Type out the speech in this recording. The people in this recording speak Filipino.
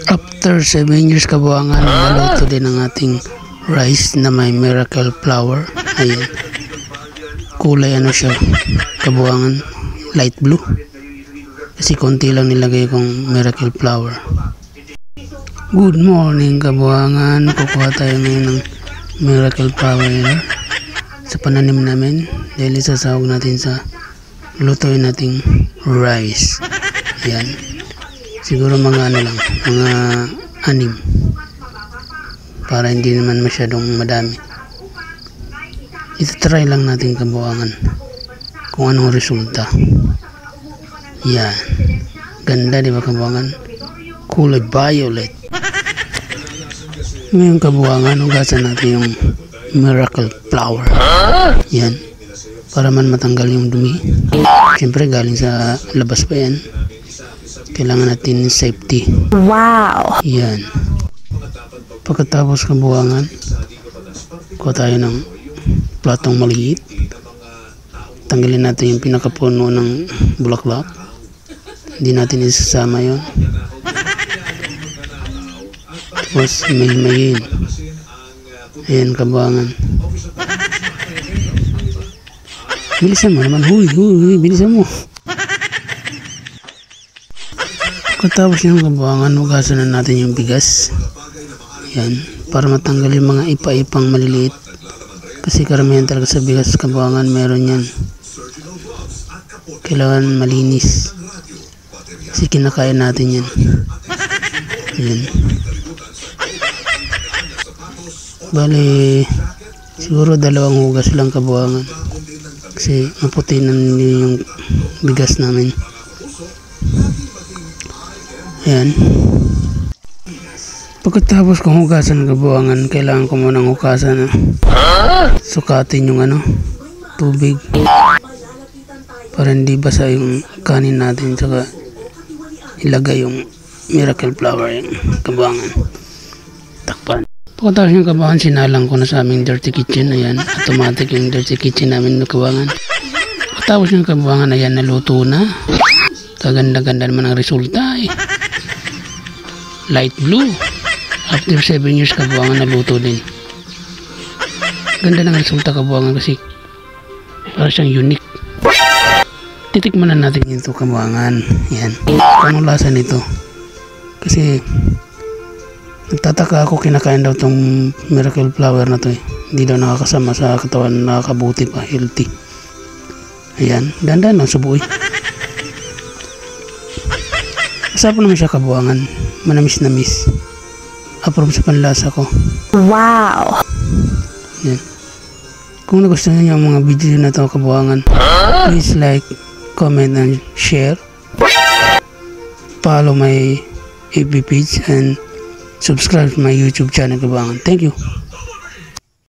After 7 years kabuangan, naluto din ang ating rice na may miracle flour. Ayan. Kulay ano siya, kabuangan, light blue. Kasi konti lang nilagay kong miracle flour. Good morning kabuangan. Kukuha tayo ngayon ng miracle flour sa pananim namin. Dahil isasahog natin sa lutuin nating rice. Ayan. Siguro mga ano lang, mga 6. Para hindi naman masyadong madami. Ito-try lang natin kabuangan kung anong resulta. Yan. Ganda di ba kabuangan? Kulay violet. Ngayon kabuangan, hugasan natin yung miracle flour. Yan. Para man matanggal yung dumi. Siyempre galing sa labas pa yan. Kailangan natin safety. Wow! Yan. Pagkatapos kabuangan, kuha tayo ng platong maliit. Tanggalin natin yung pinakapuno ng bulaklak. Hindi natin isasama yun. Tapos may-mayin. Ayan kabuangan. Bilisan mo naman. Huy, bilisan mo. Pagkatapos yung kabuangan, hugasan na natin yung bigas. Yan, para matanggal yung mga ipa-ipang maliliit. Kasi karamihan talaga sa bigas kabuangan meron yan. Kailangan malinis. Kasi kinakain natin yan. Yan. Bali, siguro 2 hugas lang kabuangan. Kasi maputi na yung bigas namin. Ayan. Pagkatapos kong hugasan kabuangan, kailangan ko munang hugasan. Sukatin yung tubig. Para hindi basa yung kanin natin. Saka ilagay yung miracle flour yung kabuangan. Takpan. Pagkatapos yung kabuangan, sinalang ko na sa aming dirty kitchen. Ayan. Automatic yung dirty kitchen namin ng kabuangan. Pagkatapos yung kabuangan, ayan, naluto na. Kaganda-ganda naman ang resulta eh. Light blue. After 7 years kabuangan, naluto din. Ganda ng resulta kabuangan kasi para siyang unique. Titikman na natin ito kabuangan. Yan. Anong lasa nito? Kasi nagtataka ako, kinakain daw tong miracle flour na to eh. Hindi daw nakakasama sa katawan, nakakabuti pa, healthy. Ayan. Dandan lang subuoy. Masarap naman siya kabuangan. Manamis-namis. Approve sa panlasa ko. Wow! Yan. Kung nagustuhan niyo ang mga video na ito kabuangan, please like, comment, and share. Follow my FB page and subscribe to my YouTube channel kabuangan. Thank you.